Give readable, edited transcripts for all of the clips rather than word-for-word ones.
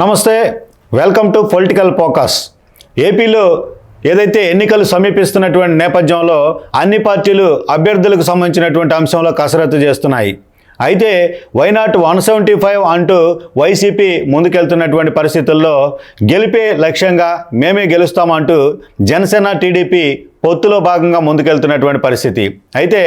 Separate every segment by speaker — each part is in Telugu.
Speaker 1: నమస్తే, వెల్కమ్ టు పొలిటికల్ ఫోకస్. ఏపీలో ఏదైతే ఎన్నికలు సమీపిస్తున్నటువంటి నేపథ్యంలో అన్ని పార్టీలు అభ్యర్థులకు సంబంధించినటువంటి అంశంలో కసరత్తు చేస్తున్నాయి. అయితే వైనాట్ 175 అంటూ వైసీపీ ముందుకెళ్తున్నటువంటి పరిస్థితుల్లో గెలిపే లక్ష్యంగా మేమే గెలుస్తామంటూ జనసేన టీడీపీ పొత్తులో భాగంగా ముందుకెళ్తున్నటువంటి పరిస్థితి. అయితే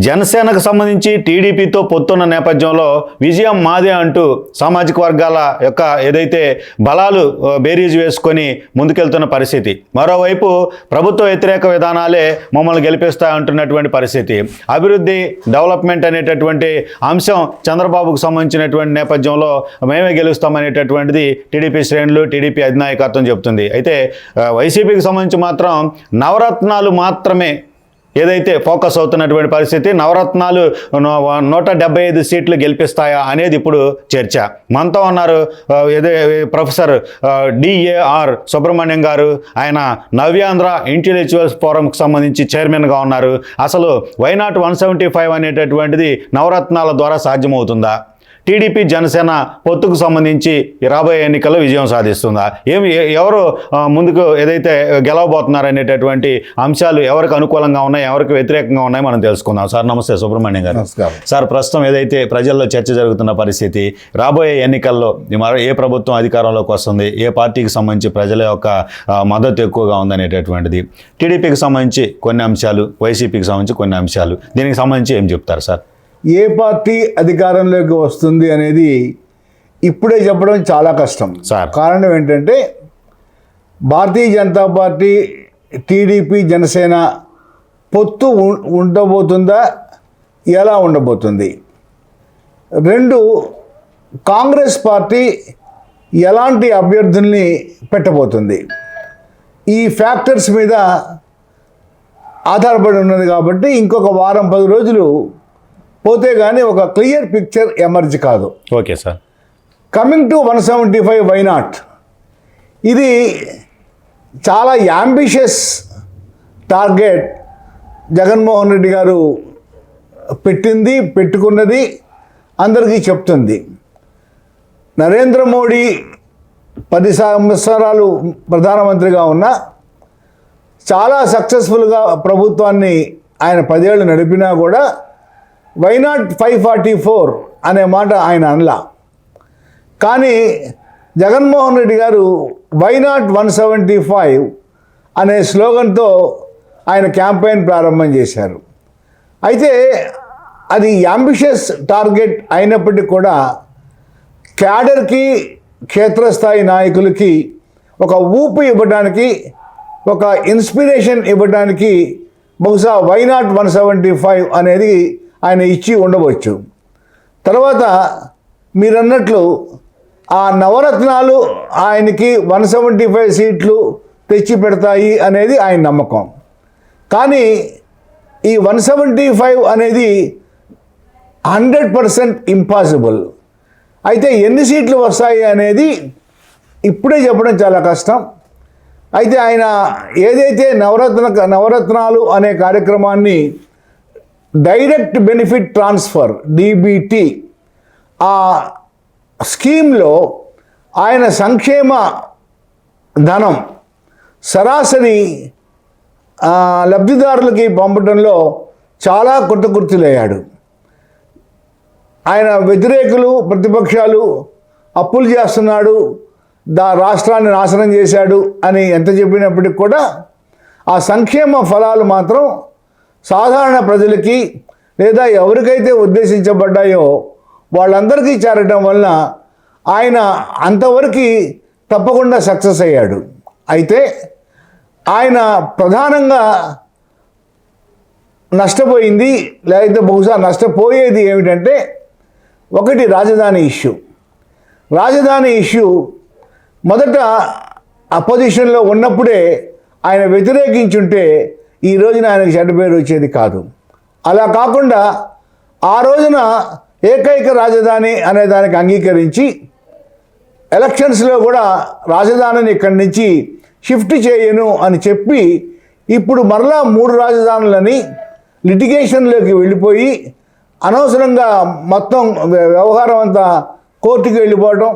Speaker 1: జనసేనకు సంబంధించి టీడీపీతో పొత్తున్న నేపథ్యంలో విజయం మాదే అంటూ సామాజిక వర్గాల యొక్క ఏదైతే బలాలు బేరీజు వేసుకొని ముందుకెళ్తున్న పరిస్థితి. మరోవైపు ప్రభుత్వ వ్యతిరేక విధానాలే మమ్మల్ని గెలిపిస్తాయంటున్నటువంటి పరిస్థితి. అభివృద్ధి, డెవలప్మెంట్ అనేటటువంటి అంశం చంద్రబాబుకు సంబంధించినటువంటి నేపథ్యంలో మేమే గెలుస్తామనేటటువంటిది టీడీపీ శ్రేణులు, టీడీపీ అధినాయకత్వం చెబుతుంది. అయితే వైసీపీకి సంబంధించి మాత్రం నవరత్నాలు మాత్రమే ఏదైతే ఫోకస్ అవుతున్నటువంటి పరిస్థితి. నవరత్నాలు 175 సీట్లు గెలిపిస్తాయా అనేది ఇప్పుడు చర్చ. మనతో ఉన్నారు ప్రొఫెసర్ డిఏఆర్ సుబ్రహ్మణ్యం గారు. ఆయన నవ్యాంధ్ర ఇంటెలెక్చువల్స్ ఫోరంకి సంబంధించి చైర్మన్గా ఉన్నారు. అసలు వైనాట్ 175 అనేటటువంటిది నవరత్నాల ద్వారా సాధ్యమవుతుందా? టీడీపీ జనసేన పొత్తుకు సంబంధించి రాబోయే ఎన్నికల్లో విజయం సాధిస్తుందా? ఎవరు ముందుకు ఏదైతే గెలవబోతున్నారు అనేటటువంటి అంశాలు ఎవరికి అనుకూలంగా ఉన్నాయి, ఎవరికి వ్యతిరేకంగా ఉన్నాయి మనం తెలుసుకుందాం. సార్ నమస్తే. సుబ్రహ్మణ్యం గారు.
Speaker 2: నమస్కారం
Speaker 1: సార్, ప్రస్తుతం ఏదైతే ప్రజల్లో చర్చ జరుగుతున్న పరిస్థితి, రాబోయే ఎన్నికల్లో ఏ ప్రభుత్వం అధికారంలోకి వస్తుంది, ఏ పార్టీకి సంబంధించి ప్రజల యొక్క మద్దతు ఎక్కువగా ఉందనేటటువంటిది, టీడీపీకి సంబంధించి కొన్ని అంశాలు, వైసీపీకి సంబంధించి కొన్ని అంశాలు, దీనికి సంబంధించి ఏం చెప్తారు సార్?
Speaker 2: ఏ పార్టీ అధికారంలోకి వస్తుంది అనేది ఇప్పుడే చెప్పడం చాలా కష్టం. కారణం ఏంటంటే భారతీయ జనతా పార్టీ, టీడీపీ, జనసేన పొత్తు ఉండబోతుందా, ఎలా ఉండబోతుంది? రెండు, కాంగ్రెస్ పార్టీ ఎలాంటి అభ్యర్థుల్ని పెట్టబోతుంది? ఈ ఫ్యాక్టర్స్ మీద ఆధారపడి ఉన్నది. కాబట్టి ఇంకొక వారం 10 రోజులు పోతే కానీ ఒక క్లియర్ పిక్చర్ ఎమర్జ్ కాదు.
Speaker 1: Okay sir.
Speaker 2: Coming to 175 why not, ఇది చాలా యాంబిషియస్ టార్గెట్ జగన్మోహన్ రెడ్డి గారు పెట్టుకున్నది అందరికీ చెప్తుంది. నరేంద్ర మోడీ 10 సంవత్సరాలు ప్రధానమంత్రిగా ఉన్న చాలా సక్సెస్ఫుల్గా ప్రభుత్వాన్ని ఆయన 10 ఏళ్ళు నడిపినా కూడా వైనాట్ 544 అనే మాట ఆయన అనలా. కానీ జగన్మోహన్ రెడ్డి గారు వైనాట్ 175 అనే స్లోగన్తో ఆయన క్యాంపెయిన్ ప్రారంభం చేశారు. అయితే అది యాంబిషియస్ టార్గెట్ అయినప్పటికీ కూడా క్యాడర్కి, క్షేత్రస్థాయి నాయకులకి ఒక ఊపు ఇవ్వడానికి, ఒక ఇన్స్పిరేషన్ ఇవ్వడానికి బహుశా వైనాట్ 175 అనేది ఆయన ఇచ్చి ఉండవచ్చు. తర్వాత మీరన్నట్లు ఆ నవరత్నాలు ఆయనకి 175 సీట్లు తెచ్చి పెడతాయి అనేది ఆయన నమ్మకం. కానీ ఈ 175 అనేది 100% ఇంపాసిబుల్. అయితే ఎన్ని సీట్లు వస్తాయి అనేది ఇప్పుడే చెప్పడం చాలా కష్టం. అయితే ఆయన ఏదైతే నవరత్నాలు అనే కార్యక్రమాన్ని డైరెక్ట్ బెనిఫిట్ ట్రాన్స్ఫర్ DBT ఆ స్కీమ్లో ఆయన సంక్షేమ ధనం సరాసరి లబ్ధిదారులకి పంపడంలో చాలా కుర్తులయ్యాడు. ఆయన వ్యతిరేకులు, ప్రతిపక్షాలు అప్పులు చేస్తున్నాడు, రాష్ట్రాన్ని నాశనం చేశాడు అని ఎంత చెప్పినప్పటికి కూడా ఆ సంక్షేమ ఫలాలు మాత్రం సాధారణ ప్రజలకి లేదా ఎవరికైతే ఉద్దేశించబడ్డాయో వాళ్ళందరికీ చేరడం వలన ఆయన అంతవరకు తప్పకుండా సక్సెస్ అయ్యాడు. అయితే ఆయన ప్రధానంగా నష్టపోయింది, లేకపోతే బహుశా నష్టపోయేది ఏమిటంటే, ఒకటి రాజధాని ఇష్యూ. రాజధాని ఇష్యూ మొదట అపోజిషన్లో ఉన్నప్పుడే ఆయన వ్యతిరేకించుంటే ఈ రోజున ఆయనకు చెడ్డ పేరు వచ్చేది కాదు. అలా కాకుండా ఆ రోజున ఏకైక రాజధాని అనే దానికి అంగీకరించి ఎలక్షన్స్లో కూడా రాజధానిని ఇక్కడి నుంచి షిఫ్ట్ చేయను అని చెప్పి ఇప్పుడు మరలా 3 రాజధానులని లిటిగేషన్లోకి వెళ్ళిపోయి అనవసరంగా మొత్తం వ్యవహారం అంతా కోర్టుకి వెళ్ళిపోవటం,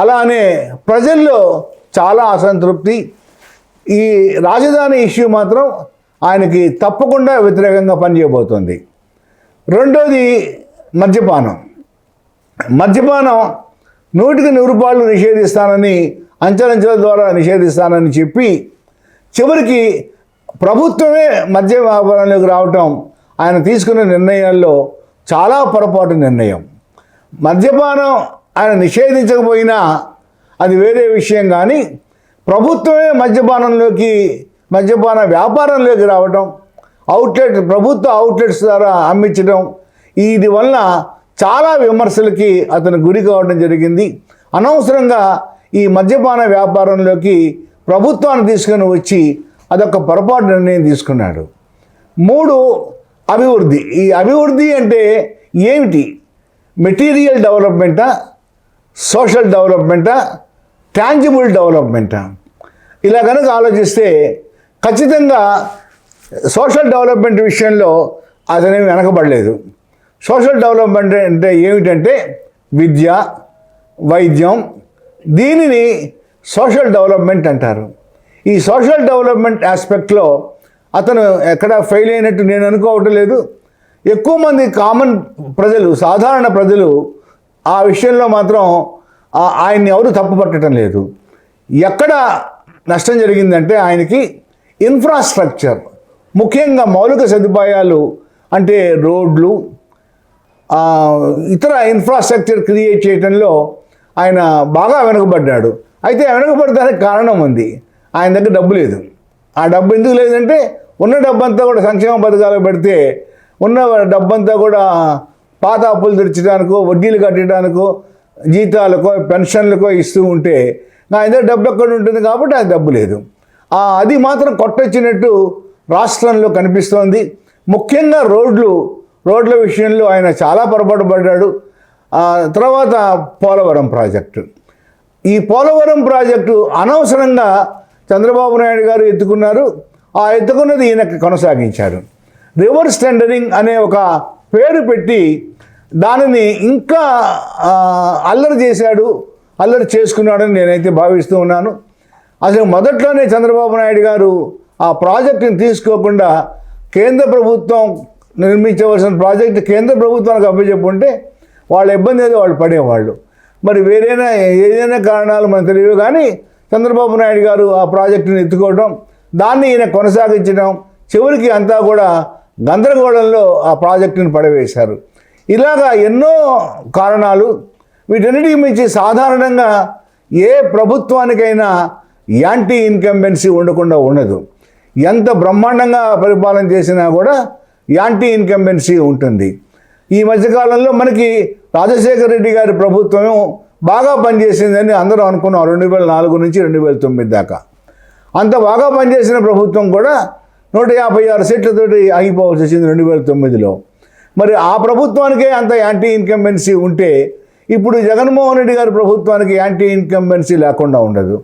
Speaker 2: అలానే ప్రజల్లో చాలా అసంతృప్తి. ఈ రాజధాని ఇష్యూ మాత్రం ఆయనకి తప్పకుండా వ్యతిరేకంగా పనిచేయబోతోంది. రెండోది మద్యపానం. మద్యపానం 100% నిషేధిస్తానని, అంచెలంచెల ద్వారా నిషేధిస్తానని చెప్పి చివరికి ప్రభుత్వమే మద్య వ్యాపారంలోకి రావటం ఆయన తీసుకున్న నిర్ణయాల్లో చాలా పొరపాటు నిర్ణయం. మద్యపానం ఆయన నిషేధించకపోయినా అది వేరే విషయం, కానీ ప్రభుత్వమే మద్యపాన వ్యాపారంలోకి రావటం, ప్రభుత్వ అవుట్లెట్స్ ద్వారా అమ్మించడం, ఇది వల్ల చాలా విమర్శలకి అతను గురి కావడం జరిగింది. అనవసరంగా ఈ మద్యపాన వ్యాపారంలోకి ప్రభుత్వాన్ని తీసుకొని వచ్చి అదొక పొరపాటు నిర్ణయం తీసుకున్నాడు. 3, అభివృద్ధి. ఈ అభివృద్ధి అంటే ఏమిటి? మెటీరియల్ డెవలప్మెంటా, సోషల్ డెవలప్మెంటా, టాంజిబుల్ డెవలప్మెంటా? ఇలా కనుక ఆలోచిస్తే ఖచ్చితంగా సోషల్ డెవలప్మెంట్ విషయంలో అతనేమి వెనకబడలేదు. సోషల్ డెవలప్మెంట్ అంటే ఏమిటంటే విద్య, వైద్యం, దీనిని సోషల్ డెవలప్మెంట్ అంటారు. ఈ సోషల్ డెవలప్మెంట్ ఆస్పెక్ట్లో అతను ఎక్కడ ఫెయిల్ అయినట్టు నేను అనుకోవటం లేదు. ఎక్కువ మంది కామన్ ప్రజలు, సాధారణ ప్రజలు ఆ విషయంలో మాత్రం ఆయన్ని ఎవరు తప్పు పట్టడం లేదు. ఎక్కడ నష్టం జరిగిందంటే ఆయనకి ఇన్ఫ్రాస్ట్రక్చర్, ముఖ్యంగా మౌలిక సదుపాయాలు అంటే రోడ్లు, ఇతర ఇన్ఫ్రాస్ట్రక్చర్ క్రియేట్ చేయడంలో ఆయన బాగా వెనుకబడ్డాడు. అయితే వెనుకబడడానికి కారణం ఉంది, ఆయన దగ్గర డబ్బు లేదు. ఆ డబ్బు ఎందుకు లేదంటే ఉన్న డబ్బంతా కూడా సంక్షేమ పథకాలకు పెడితే ఉన్న డబ్బంతా కూడా పాత అప్పులు తెచ్చడానికో, వడ్డీలు కట్టడానికో, జీతాలకో, పెన్షన్లకో ఇస్తూ ఉంటే ఆయన దగ్గర డబ్బు ఎక్కడ ఉంటుంది కాబట్టి అది డబ్బు లేదు. అది మాత్రం కొట్టొచ్చినట్టు రాష్ట్రంలో కనిపిస్తోంది. ముఖ్యంగా రోడ్ల విషయంలో ఆయన చాలా పొరపాటు పడ్డాడు. తర్వాత పోలవరం ప్రాజెక్టు. ఈ పోలవరం ప్రాజెక్టు అనవసరంగా చంద్రబాబు నాయుడు గారు ఎత్తుకున్నారు. ఆ ఎత్తుకున్నది ఈయనకి కొనసాగించారు. రివర్స్ టెండరింగ్ అనే ఒక పేరు పెట్టి దానిని ఇంకా అల్లరి చేసుకున్నాడని నేనైతే భావిస్తూ ఉన్నాను. అసలు మొదట్లోనే చంద్రబాబు నాయుడు గారు ఆ ప్రాజెక్టుని తీసుకోకుండా కేంద్ర ప్రభుత్వం నిర్మించవలసిన ప్రాజెక్టు కేంద్ర ప్రభుత్వానికి అప్పచెప్పుంటే వాళ్ళ ఇబ్బంది ఏదో వాళ్ళు పడేవాళ్ళు. మరి ఏదైనా కారణాలు మనకు తెలియవు, కానీ చంద్రబాబు నాయుడు గారు ఆ ప్రాజెక్టుని ఎత్తుకోవడం, దాన్ని ఈయన కొనసాగించడం, చివరికి అంతా కూడా గందరగోళంలో ఆ ప్రాజెక్టుని పడవేశారు. ఇలాగా ఎన్నో కారణాలు. వీటన్నిటికి మించి సాధారణంగా ఏ ప్రభుత్వానికైనా యాంటీ ఇన్కంబెన్సీ ఉండకుండా ఉండదు. ఎంత బ్రహ్మాండంగా పరిపాలన చేసినా కూడా యాంటీ ఇన్కంబెన్సీ ఉంటుంది. ఈ మధ్యకాలంలో మనకి రాజశేఖర రెడ్డి గారి ప్రభుత్వం బాగా పనిచేసిందని అందరూ అనుకున్నాం. 2004 నుంచి 2009 దాకా అంత బాగా పనిచేసిన ప్రభుత్వం కూడా 156 సీట్లతోటి ఆగిపోవాల్సి వచ్చింది 2009లో. మరి ఆ ప్రభుత్వానికే అంత యాంటీ ఇన్కంబెన్సీ ఉంటే ఇప్పుడు జగన్మోహన్ రెడ్డి గారి ప్రభుత్వానికి యాంటీ ఇన్కంబెన్సీ లేకుండా ఉండదు.